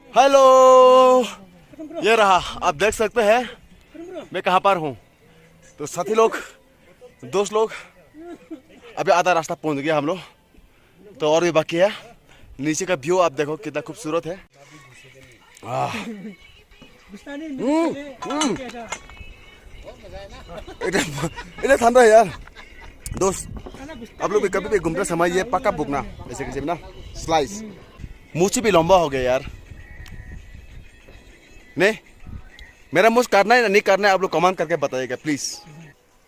Hello, ये रहा, आप देख सकते हैं मैं कहाँ पर हूँ। तो साथी लोग, दोस्त लोग, अभी आधा रास्ता पहुँच गया हम लोग, तो और भी बाकी है। नीचे का व्यू आप देखो कितना खूबसूरत है। इतना ठंडा है यार। दोस्त, आप लोग भी कभी भी घूमते समय ये पक्का भूखना, ऐसे कैसे ना स्लाइस। मुझे भी लंबा हो गया यार। नहीं, मेरा मुझ करना है ना नहीं करना है, आप लोग कमेंट करके बताइएगा प्लीज।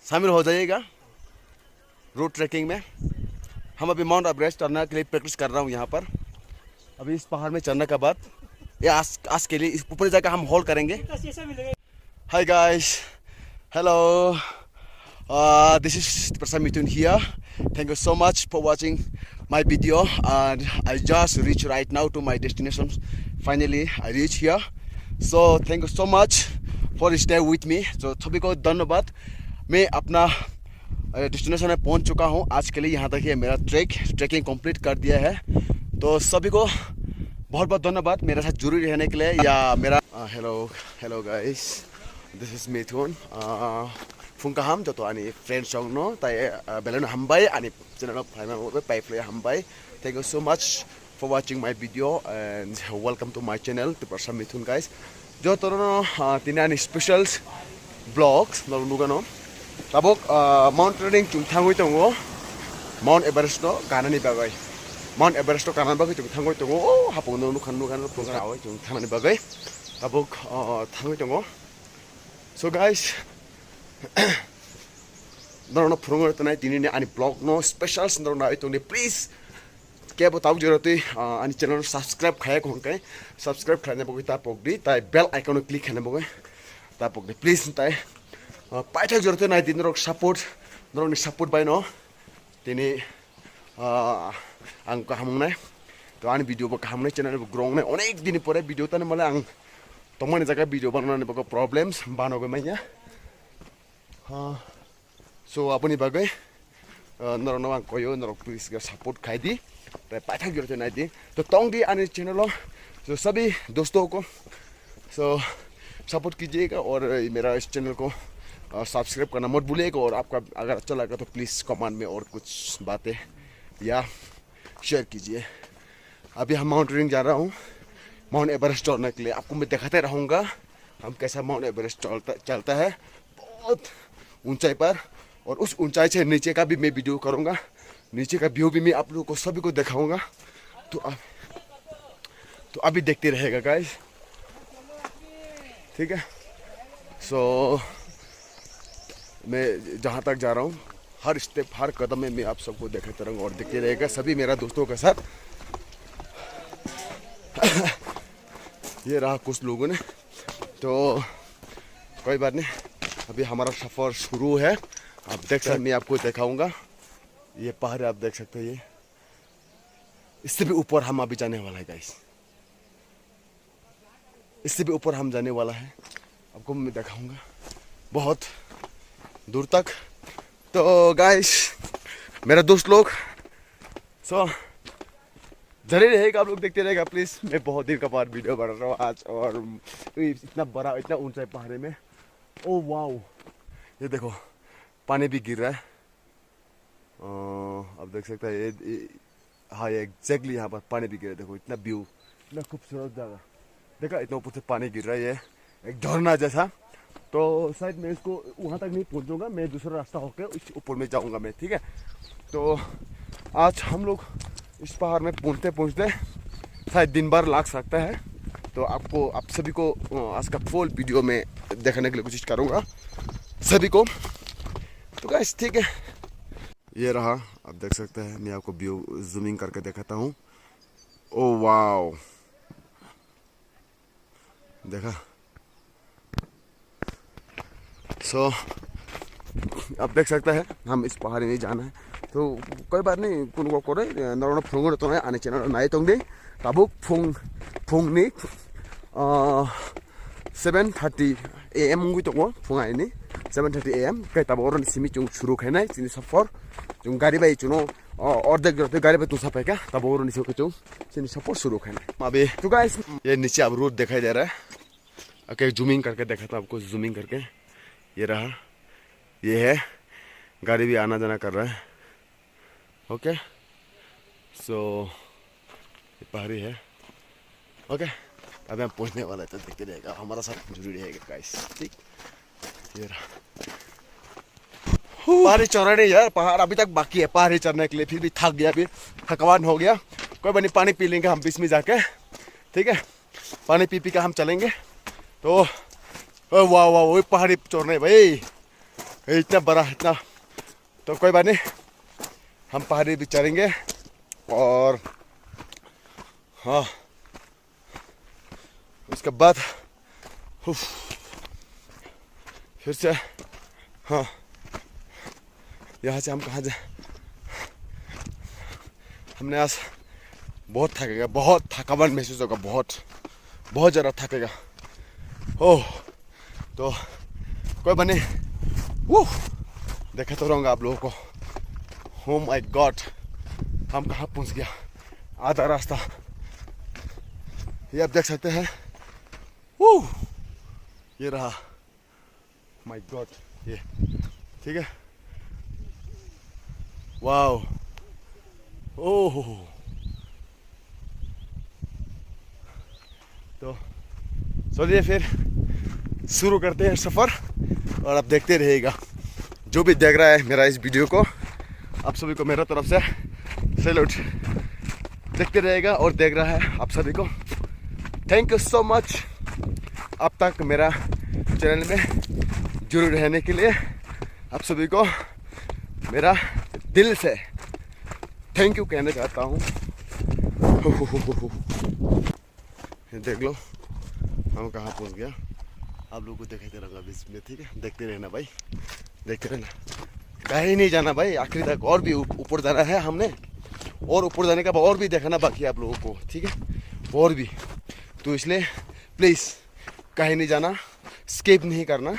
शामिल हो जाइएगा रोड ट्रैकिंग में। हम अभी माउंट एवरेस्ट चढ़ने के लिए प्रैक्टिस कर रहा हूँ यहाँ पर। अभी इस पहाड़ में चढ़ने के बाद ये आज के लिए इस ऊपर जाकर हम होल्ड करेंगे। Hi guys, hello, this is Prasad Mithun here. Thank you so much for watching my video, and I just reached right now to my destination. Finally I reached here, so thank you so much for staying with me. So सभी को धन्यवाद। मैं अपना destination में पहुंच चुका हूं। आज के लिए यहाँ तक ही मेरा ट्रैकिंग कंप्लीट कर दिया है। तो सभी को बहुत बहुत धन्यवाद मेरे साथ जुड़े रहने के लिए। या मेरा hello guys, this is Mithun. फुंकाहाम जतो आनी फ्रेंड सॉन्ग नो ताई बेलन हमबाई आनी चैनल फाइमा पाई प्ले हमबाई। Thank you so much for watching my video and welcome to my channel the Prasad Mithun guys. जो तोरनो तिनानी स्पेशल ब्लॉग्स नुगानो ताबक माउंटेनिंग चुंथांगै दंगो। माउंट एभारेस्ट नो गानानि बागै, माउंट एभारेस्ट नो गानानि बागै चुंथांगै दंगो। हापोनो नुखान प्रोग्राम चुंथांगनि बागै ताबक थांगै दंगो। सो गाइस, नरनो फुरुंगो तनाय दिनैनि आनि ब्लॉग नो स्पेशल नरनो आइतोनि प्लीज के बताउ जरते आनि चैनल सब्सक्राइब खायक होंकै सब्सक्राइब खाने बगै तापकदि ताइ बेल आइकन क्लिक खाने बगै तापकदि प्लीज ताइ पाइथाक जरते नाय दिन रक सपोर्ट नरनि सपोर्ट बाय न तिनि आं काहामनाय। तो आनि भिडियो बो काहामनाय चैनल बो ग्रोंनाय अनेक दिन परे भिडियो तने मलाई आं तमनि जगह भिडियो बनाउने बगो प्रॉब्लम्स बानोगै मैया। सो अपनी बागै नरनो आं कयो नरक प्लीज सपोर्ट खाइदी पाइथाक जरते नाय दी। तो तोंगदी आनि चैनल जो सभी दोस्तों को सो सपोर्ट कीजिएगा और मेरा इस चैनल को सब्सक्राइब करना मत भूलिएगा। और आपका अगर अच्छा लगा तो प्लीज़ कमेंट में और कुछ बातें या शेयर कीजिए। अभी हम माउंटेनिंग जा रहा हूँ माउंट एवरेस्ट चढ़ने के लिए। आपको मैं दिखाते रहूँगा हम कैसा माउंट एवरेस्ट चलता है बहुत ऊंचाई पर। और उस ऊंचाई से नीचे का भी मैं वीडियो करूँगा, नीचे का व्यू भी मैं आप लोगों को सभी को दिखाऊँगा। तो अभी देखते रहेगा गाइस, ठीक है। सो मैं जहाँ तक जा रहा हूँ हर स्टेप हर कदम में मैं आप सबको दिखाते रहूँगा और देखते रहेगा सभी मेरा दोस्तों के साथ। ये रहा कुछ लोगों ने, तो कोई बात नहीं, अभी हमारा सफ़र शुरू है। आप देख सकते, मैं आपको दिखाऊंगा ये पहाड़ आप देख सकते हैं। ये इससे भी ऊपर हम अभी जाने वाला है गाइस, इससे भी ऊपर हम जाने वाला है। आपको मैं दिखाऊंगा बहुत दूर तक। तो गाइस मेरा दोस्त लोग सो जरूर रहेगा, आप लोग देखते रहेगा प्लीज। मैं बहुत देर का बाद वीडियो बना रहा हूँ आज, और इतना बड़ा इतना ऊंचाई पहाड़ में। ओ वाओ, ये देखो पानी भी गिर रहा है। आप देख सकते हैं ये हाँ ये एग्जैक्टली यहाँ पर पानी भी गिर रहा है। देखो इतना व्यू, इतना खूबसूरत जगह देखा, इतना ऊपर से पानी गिर रहा है। ये एक झरना जैसा। तो शायद मैं इसको वहाँ तक नहीं पहुँचूंगा, मैं दूसरा रास्ता होकर उस ऊपर में जाऊँगा मैं, ठीक है। तो आज हम लोग इस पहाड़ में पहुँचते पहुँचते शायद दिन भर लग सकता है। तो आपको आप सभी को आज का फुल वीडियो में देखने के लिए कोशिश करूँगा सभी को। तो गाइस ठीक है, ये रहा, आप देख सकते हैं। मैं आपको व्यू जूमिंग करके दिखाता हूँ। ओ वाओ, देखा। सो आप देख सकते हैं हम इस पहाड़ी में जाना है। तो कोई बात नहीं, कुन करे नरनो फुंगो तो आने चैनल नाय तोंगे ताबुक फुंगनी 7:30 AM मुंगui तो फुंगाइनी 7:30 AM कई तब और सिमी चुंग शुरू खाई चिनी सफर 좀 가리바이 주노 어르 गाड़ी तू सब है क्या तब और नीचे के चुन सपोर्ट शुरू करना अभी तो गाइस ये नीचे अब रोड दिखाई दे रहा है ओके जूमिंग करके देखा था आपको जूमिंग करके ये रहा ये है गाड़ी भी आना जाना कर रहा है ओके सो ये पहाड़ी है ओके अभी हम पहुंचने वाला है तो देखते रहेगा हमारा साथ जरूरी रहेगा गाइस ठीक ये रहा पहाड़ी चढ़ रही यार पहाड़ अभी तक बाकी है पहाड़ी चढ़ने के लिए फिर भी थक गया अभी थकान हो गया कोई बनी पानी पी लेंगे हम बीच में जाके ठीक है पानी पी के हम चलेंगे तो वाह वाह वही पहाड़ी चढ़ रहे भाई इतना बड़ा इतना तो कोई बात नहीं हम पहाड़ी भी चढ़ेंगे और हाँ उसके बाद फिर से हाँ यहाँ से हम कहाँ जाए हमने आज बहुत थकेगा बहुत थकावट महसूस होगा बहुत ज़्यादा थकेगा ओह तो कोई बने वो देखा तो रहूँगा आप लोगों को oh my God हम कहाँ पहुँच गया आधा रास्ता ये आप देख सकते हैं ये रहा my God ये ठीक है वाओ ओह तो चलिए फिर शुरू करते हैं सफ़र और आप देखते रहिएगा जो भी देख रहा है मेरा इस वीडियो को आप सभी को मेरा तरफ से सैल्यूट देखते रहेगा और देख रहा है आप सभी को थैंक यू सो मच अब तक मेरा चैनल में जुड़े रहने के लिए आप सभी को मेरा दिल से थैंक यू कहना चाहता हूँ देख लो हम कहाँ पहुँच गया आप लोगों को दिखाते रहूँगा बीच में ठीक है देखते रहना भाई देखते रहना कहीं नहीं जाना भाई आखिरी तक और भी ऊपर जाना है हमने और ऊपर जाने का और भी देखना बाकी है आप लोगों को ठीक है और भी तो इसलिए प्लीज़ कहीं नहीं जाना स्किप नहीं करना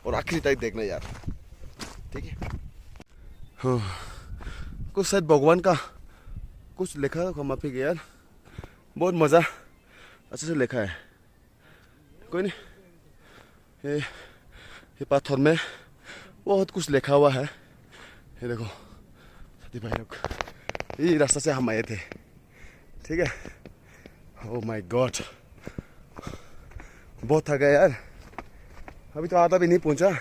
और आखिरी तक देखना यार ठीक है हाँ कुछ शायद भगवान का कुछ लिखा था माफी के यार बहुत मज़ा अच्छे से लिखा है कोई नहीं ये पत्थर में बहुत कुछ लिखा हुआ है ये देखो साथी भाई लोग ये रास्ता से हम आए थे ठीक है ओह माय गॉड बहुत थका यार अभी तो आधा भी नहीं पहुंचा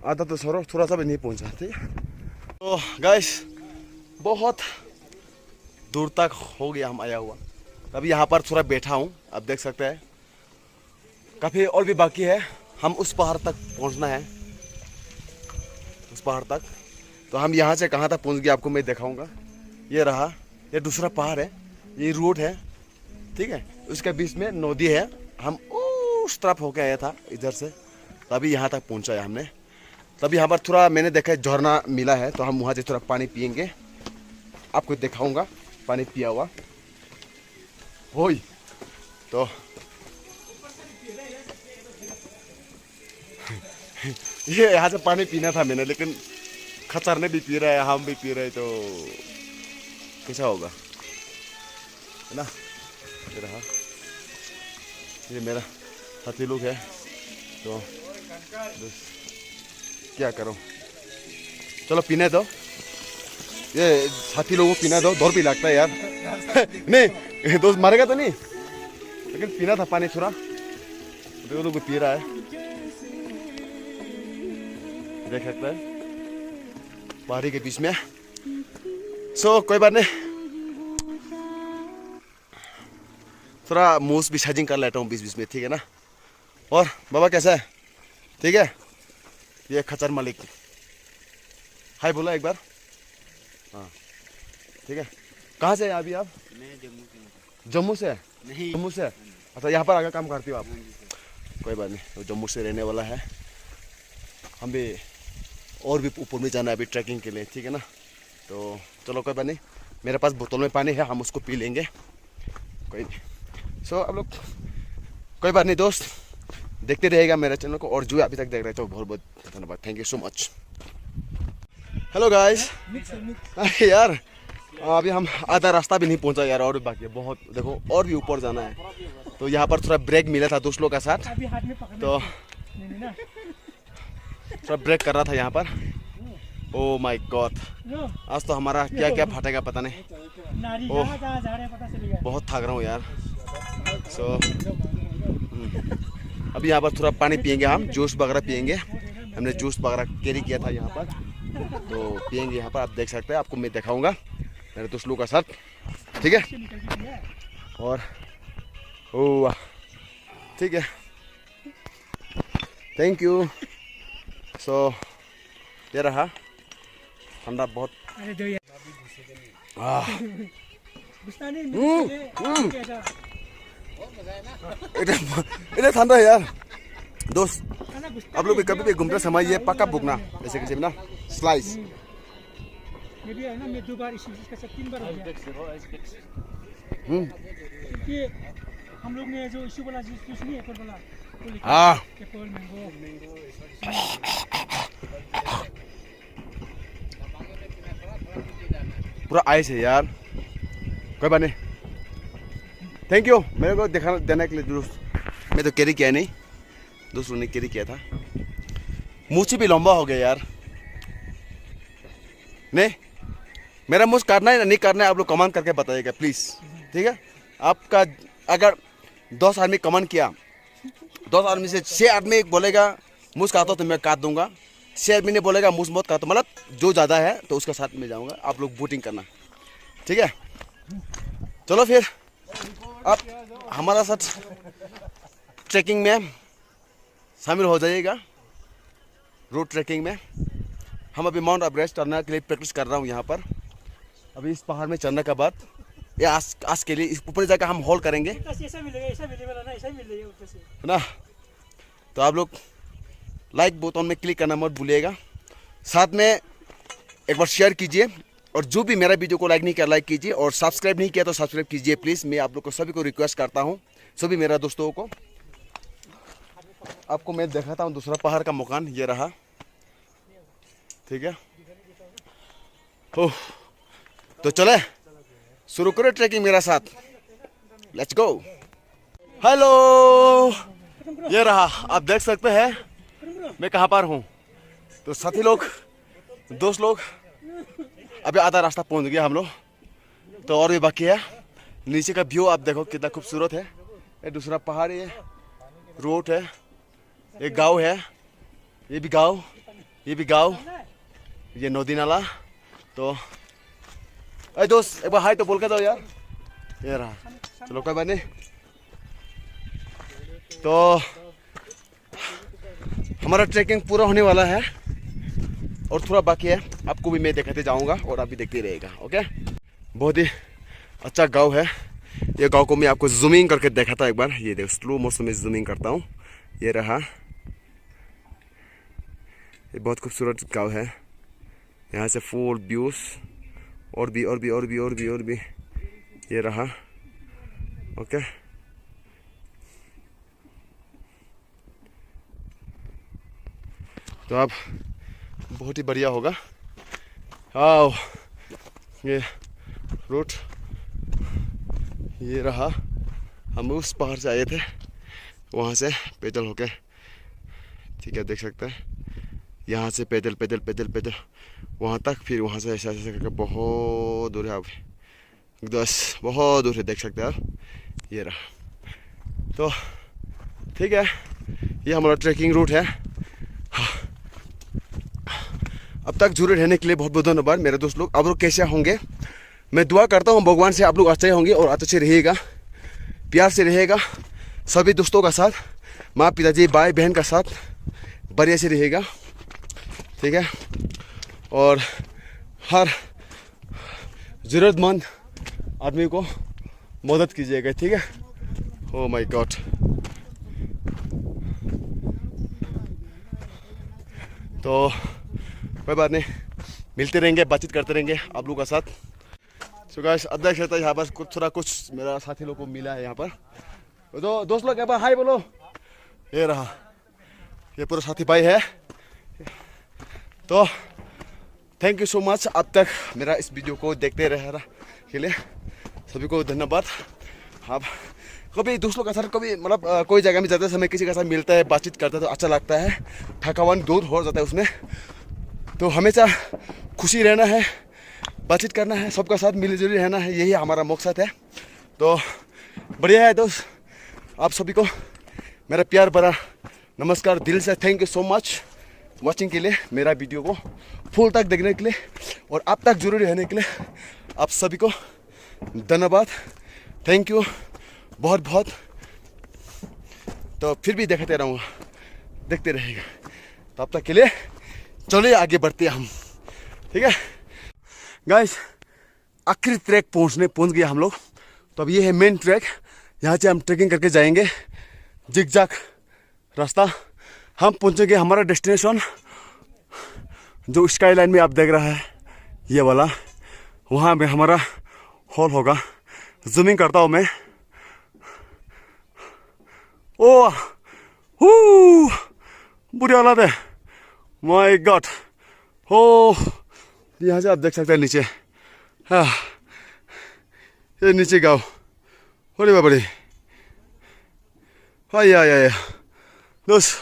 आधा तो छोड़ो थोड़ा सा भी नहीं पहुंचा ठीक है तो गाइस बहुत दूर तक हो गया हम आया हुआ अभी यहाँ पर थोड़ा बैठा हूँ आप देख सकते हैं काफ़ी और भी बाकी है हम उस पहाड़ तक पहुँचना है उस पहाड़ तक तो हम यहाँ से कहाँ तक पहुँच गए आपको मैं दिखाऊंगा ये रहा ये दूसरा पहाड़ है ये रोड है ठीक है उसके बीच में नदी है हम उस तरफ होके आया था इधर से तभी यहाँ तक पहुँचा है हमने तभी यहाँ पर थोड़ा मैंने देखा झरना मिला है तो हम वहाँ से थोड़ा पानी पियेंगे आपको दिखाऊंगा पानी पिया हुआ वही तो ये यहाँ से पानी पीना था मैंने लेकिन खच्चर ने भी पी रहा है हम भी पी रहे तो कैसा होगा है ना ये रहा ये मेरा साथी लोग है तो बस क्या करो चलो पीने दो ये साथी लोगों को पीना दो डर भी लगता है यार नहीं दोस्त मारेगा तो नहीं लेकिन पीना था पानी थोड़ा तो लोग पी रहा है देख सकता है पहाड़ी के बीच में सो कोई बात नहीं थोड़ा मूस भी चार्जिंग कर लेता हूँ बीच बीच में ठीक है ना और बाबा कैसा है ठीक है ये खच्चर मालिक हाय बोला एक बार हाँ ठीक है कहाँ से हैं अभी आप मैं जम्मू से नहीं जम्मू से अच्छा यहाँ पर आगे काम करती हो आप कोई बात नहीं तो जम्मू से रहने वाला है हम भी और भी ऊपर में जाना है अभी ट्रैकिंग के लिए ठीक है ना तो चलो कोई बात नहीं मेरे पास बोतल में पानी है हम उसको पी लेंगे कोई नहीं सो आप लोग कोई बात नहीं दोस्त देखते रहेगा मेरे चैनल को और जो अभी तक देख रहे थे बहुत बहुत धन्यवाद thank you so much hello guys. यार अभी हम आधा रास्ता भी नहीं पहुंचा यार, और बाकी है बहुत। देखो और भी ऊपर जाना है, तो यहाँ पर थोड़ा ब्रेक मिला था दोस्त लोग का साथ, तो थोड़ा ब्रेक कर रहा था यहाँ पर। ओ माय गॉड, आज तो हमारा क्या क्या फटेगा पता नहीं। ओह बहुत थक रहा हूँ यार। सो अभी यहाँ पर थोड़ा पानी पियेंगे, हम जूस वगैरह पियेंगे। हमने जूस वगैरह कैरी किया था यहाँ पर, तो पियेंगे यहाँ पर। आप देख सकते हैं, आपको मैं दिखाऊंगा मेरे दोस्त लोगों का साथ, ठीक है। और ओह ठीक है, थैंक यू। सो ये रहा ठंडा बहुत। इतना ठंडा है यार। दोस्त आप लोग भी कभी भी घूमते समय ये पक्का भूखना, जैसे कि ना स्लाइस। ये भी है ना, मैं 2 बार इसका 3 बार हो गया, क्योंकि हम लोग ने जो इशू वाला जूस नहीं, एप्पल वाला, हाँ एप्पल मैंगो। पूरा आइस है यार, कोई बात नहीं। थैंक यू मेरे को दिखा देने के लिए दोस्त। मैं तो कैरी किया नहीं, दोस्तों ने कैरी किया था। मुझे भी लंबा हो गया यार। नहीं मेरा मुझ करना है नहीं करना है, आप लोग कमेंट करके बताइएगा प्लीज़, ठीक है। आपका अगर 10 आदमी कमेंट किया, 10 आदमी से 6 आदमी बोलेगा मुझ काटो तो मैं काट दूंगा, 6 आदमी ने बोलेगा मुझ मत काटो, मतलब जो ज़्यादा है तो उसका साथ में जाऊंगा। आप लोग वोटिंग करना, ठीक है। चलो फिर आप हमारा साथ ट्रैकिंग में शामिल हो जाइएगा, रोड ट्रैकिंग में। हम अभी माउंट एवरेस्ट चढ़ने के लिए प्रैक्टिस कर रहा हूँ यहाँ पर। अभी इस पहाड़ में चढ़ने के बाद ये आज के लिए इस ऊपर जाकर हम हॉल करेंगे, है ना। तो आप लोग लाइक बटन में क्लिक करना मत भूलिएगा, साथ में एक बार शेयर कीजिए, और जो भी मेरा वीडियो को लाइक नहीं किया लाइक कीजिए, और सब्सक्राइब नहीं किया तो सब्सक्राइब कीजिए प्लीज़। मैं आप लोग को सभी को रिक्वेस्ट करता हूँ, सभी मेरा दोस्तों को। आपको मैं दिखाता हूँ दूसरा पहाड़ का मकान, ये रहा, ठीक है। ओह तो चले शुरू करो ट्रैकिंग मेरा साथ, लेट्स गो। हेलो, ये रहा, आप देख सकते हैं मैं कहाँ पर हूँ। तो साथी लोग, दोस्त लोग, अभी आधा रास्ता पहुँच गया हम लोग, तो और भी बाकी है। नीचे का व्यू आप देखो कितना खूबसूरत है। ये दूसरा पहाड़, ये रोड है, एक गांव है, ये भी गांव, ये भी गांव, ये नदी नाला। तो अरे दोस्त एक बार हाय तो बोल के दो यार। ये रहा, चलो कोई बात नहीं। तो हमारा ट्रैकिंग पूरा होने वाला है और थोड़ा बाकी है, आपको भी मैं दिखाते जाऊंगा और आप भी देखते रहिएगा, ओके। बहुत ही अच्छा गांव है ये। गांव को मैं आपको जूमिंग करके दिखाता हूँ एक बार। ये देखो स्लो मोशन में जूमिंग करता हूँ। ये रहा, ये बहुत खूबसूरत गांव है। यहाँ से फुल व्यूज, और भी और भी और भी और भी और भी। ये रहा, ओके। तो अब बहुत ही बढ़िया होगा। आओ, ये रोड, ये रहा। हम उस पहाड़ से आए थे, वहाँ से पैदल होके, ठीक है, देख सकते हैं। यहाँ से पैदल पैदल पैदल पैदल वहाँ तक, फिर वहाँ से ऐसा ऐसा करके बहुत दूर है। अब बस बहुत दूर है, देख सकते हैं आप। ये रहा, तो ठीक है, ये हमारा ट्रैकिंग रूट है। अब तक जुड़े रहने के लिए बहुत बहुत धन्यवाद मेरे दोस्त लोग। आप लोग कैसे होंगे, मैं दुआ करता हूँ भगवान से आप लोग अच्छे होंगे और अच्छे रहिएगा, प्यार से रहिएगा सभी दोस्तों का साथ, माँ पिताजी भाई बहन का साथ बढ़िया से रहिएगा, ठीक है। और हर ज़रूरतमंद आदमी को मदद कीजिएगा, ठीक है। ओह माय गॉड, तो कोई बात नहीं, मिलते रहेंगे, बातचीत करते रहेंगे आप लोगों का साथ। सो गाइस, अध्यक्ष रहता है यहाँ पर कुछ थोड़ा कुछ मेरा साथी लोग को मिला है यहाँ पर। तो दोस्त लोग एक बार हाय बोलो। ये रहा, ये पूरा साथी भाई है। तो थैंक यू सो मच अब तक मेरा इस वीडियो को देखते रह के लिए सभी को धन्यवाद। आप कभी दोस्तों का साथ कभी मतलब कोई जगह में जाते समय किसी के साथ मिलता है, बातचीत करता है तो अच्छा लगता है, थकान दूर हो जाता है उसमें। तो हमेशा खुशी रहना है, बातचीत करना है, सबका साथ मिलजुल रहना है, यही हमारा मकसद है। तो बढ़िया है दोस्त, आप सभी को मेरा प्यार भरा नमस्कार, दिल से thank you so much watching के लिए, मेरा वीडियो को फुल तक देखने के लिए और अब तक जरूरी रहने के लिए आप सभी को धन्यवाद, थैंक यू बहुत बहुत। तो फिर भी देखते रहूँगा, देखते रहेगा। तो अब तक के लिए चलिए आगे बढ़ते हैं हम, ठीक है गाइस। आखिरी ट्रैक पहुंच गया हम लोग। तो अब ये है मेन ट्रैक, यहाँ से हम ट्रैकिंग करके जाएंगे जिगजैग रास्ता। हम पहुंचेंगे हमारा डेस्टिनेशन जो स्काई लाइन में आप देख रहा है ये वाला, वहाँ में हमारा हॉल होगा। जूमिंग करता हूँ मैं। ओह बुरी हालत है, माय गॉड। हो यहाँ से आप देख सकते हैं नीचे, हाँ ये नीचे गाँव, बड़ी बाबड़ी। हाँ या दोस्त,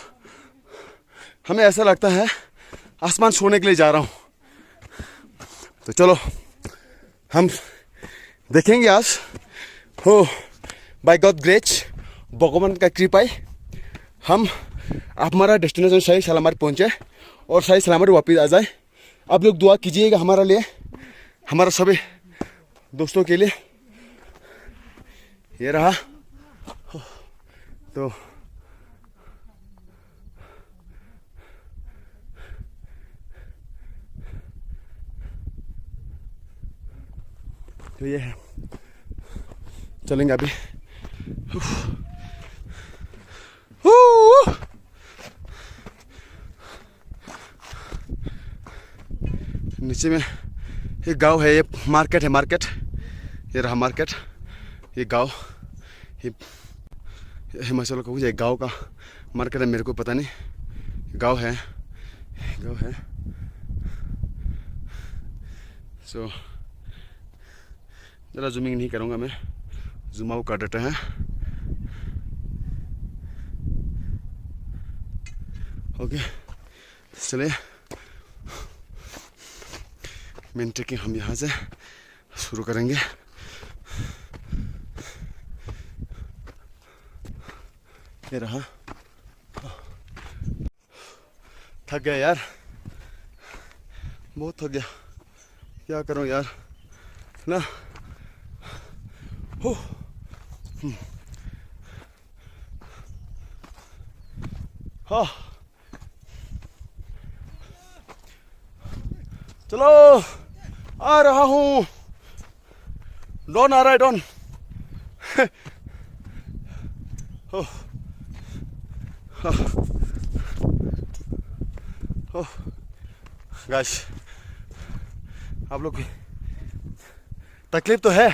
हमें ऐसा लगता है आसमान छूने के लिए जा रहा हूँ। तो चलो हम देखेंगे आज हो बाय गॉड ग्रेस, भगवान का कृपा हम हमारा डेस्टिनेशन सही सलामत पहुँचे और सही सलामत वापस आ जाए। आप लोग दुआ कीजिएगा हमारे लिए, हमारा सभी दोस्तों के लिए। ये रहा तो ये है, चलेंगे अभी। नीचे में ये गांव है, ये मार्केट है, मार्केट ये रहा मार्केट, ये गांव, ये हिमाचल का ये गांव का मार्केट है, मेरे को पता नहीं, गांव है। सो ज़रा जूमिंग नहीं करूँगा मैं, जूम आउट कर देते हैं। ओके चलिए, मेन ट्रेकिंग हम यहाँ से शुरू करेंगे। ये रहा, थक गया यार, बहुत थक गया, क्या करूँ यार ना। हो हाँ चलो आ रहा हूँ, डॉन आ रहा है, डॉन। गाइस आप लोग की तकलीफ तो है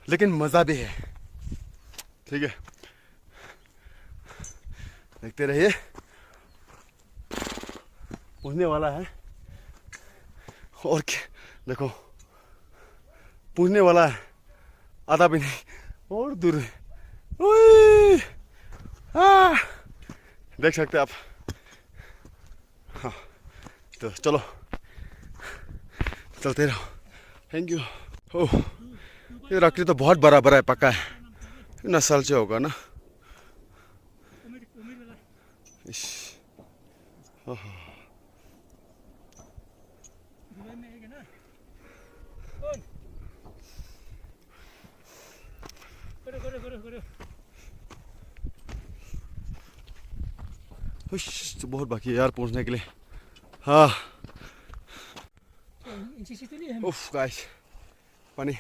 लेकिन मज़ा भी है, ठीक है, देखते रहिए। पूछने वाला है और क्या, देखो पूछने वाला है, आधा भी नहीं और दूर है। देख सकते आप। हाँ तो चलो चलते रहो, थैंक यू। ओह ये राखी तो बहुत बड़ा बड़ा है, पक्का है, कितना साल से होगा ना। बहुत बाकी है यार पहुंचने के लिए। हाँ उफ गाइस, पानी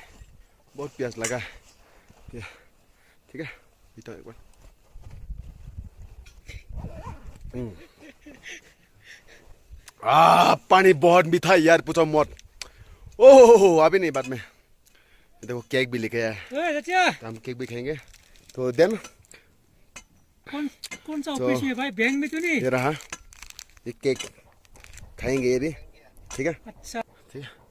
बहुत प्यास लगा है, ठीक है पीता एक बार। पानी बहुत मीठा है यार, पूछो मत। ओह अभी नहीं, बाद में। देखो केक भी लेके आया है, तो हम केक भी खाएंगे। तो देन कौन सा ऑपरेशन है भाई, बैंक में तो नहीं? ये रहा, ये केक खाएंगे, ये ठीक है अच्छा ठीक है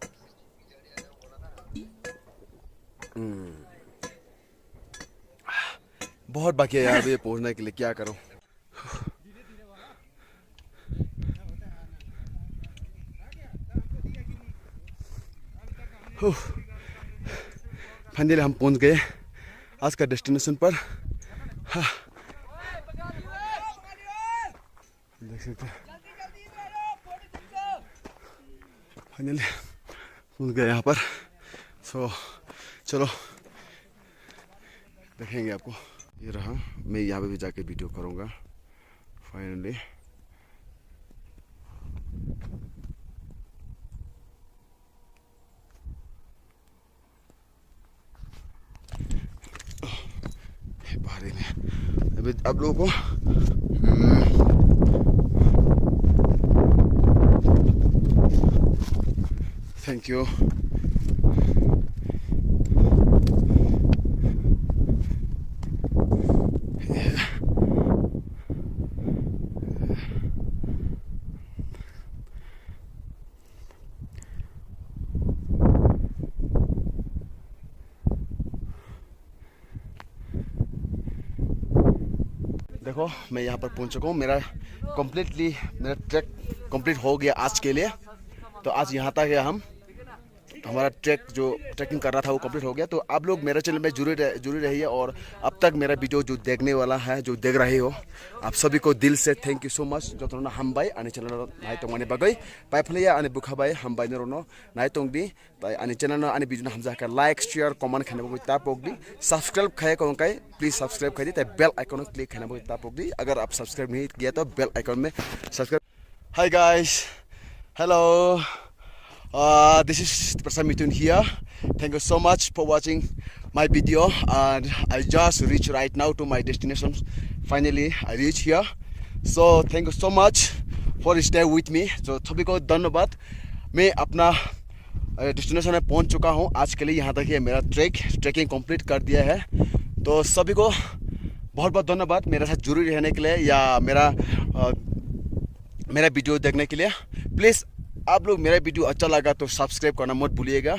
बहुत बाकी है यार अभी पहुंचने के लिए क्या करूं फाइनली हम पहुंच गए आज का डेस्टिनेशन पर हाँ। देख सकते हैं फाइनली पहुंच गए यहाँ पर सो चलो देखेंगे आपको ये रहा मैं यहाँ पे भी जाके वीडियो करूँगा फाइनली बाहर में अभी आप लोगों को थैंक यू देखो मैं यहाँ पर पहुँच चुका हूँ मेरा ट्रैक कंप्लीट हो गया आज के लिए तो आज यहाँ तक है हम हमारा ट्रैकिंग कर रहा था वो कंप्लीट हो गया तो आप लोग मेरे चैनल में जुड़े रहिए और अब तक मेरा वीडियो जो देखने वाला है जो देख रहे हो आप सभी को दिल से थैंक यू सो मच जो तो हामबाय आनी चैनल नाय तो माने बगै पाइफलिया आनी बुखाबाय हामबाय ने रोनो नाय तोंगदी ताई आनी चैनल आनी वीडियो हमजा का लाइक शेयर कमेंट खाने बगै तापोगदी सब्सक्राइब खाए कोंकाई प्लीज सब्सक्राइब खाई ताई बेल आइकन क्लिक खाने बगै तापोगदी अगर आप सब्सक्राइब नहीं किया तो बेल आइकन में subscribe hi guys hello this is Prasad Mithun here. Thank you so much for watching my video and I just reached right now to my destination. Finally I reached here. So thank you so much for stay with me. So सभी को धन्यवाद मैं अपना destination में पहुंच चुका हूं आज के लिए यहाँ तक ही मेरा ट्रैकिंग कंप्लीट कर दिया है तो सभी को बहुत बहुत धन्यवाद मेरे साथ जुड़े रहने के लिए या मेरा वीडियो देखने के लिए प्लीज़ आप लोग मेरा वीडियो अच्छा लगा तो सब्सक्राइब करना मत भूलिएगा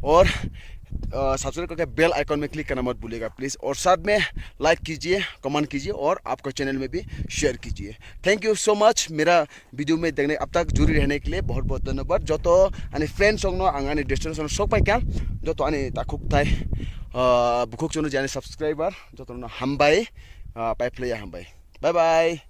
और सब्सक्राइब करके बेल आइकन में क्लिक करना मत भूलिएगा प्लीज़ और साथ में लाइक कीजिए कमेंट कीजिए और आपका चैनल में भी शेयर कीजिए थैंक यू सो मच मेरा वीडियो में देखने अब तक जुड़ी रहने के लिए बहुत बहुत धन्यवाद जो तो आने फ्रेंड्स होंगे आंगाने डेस्टिनेशन सब पाई क्या जो तो आने ताकुक ताई बुकुक चुनो जाने सब्सक्राइबर जो तो हामबाय पाइपले हामबाय बाय बाय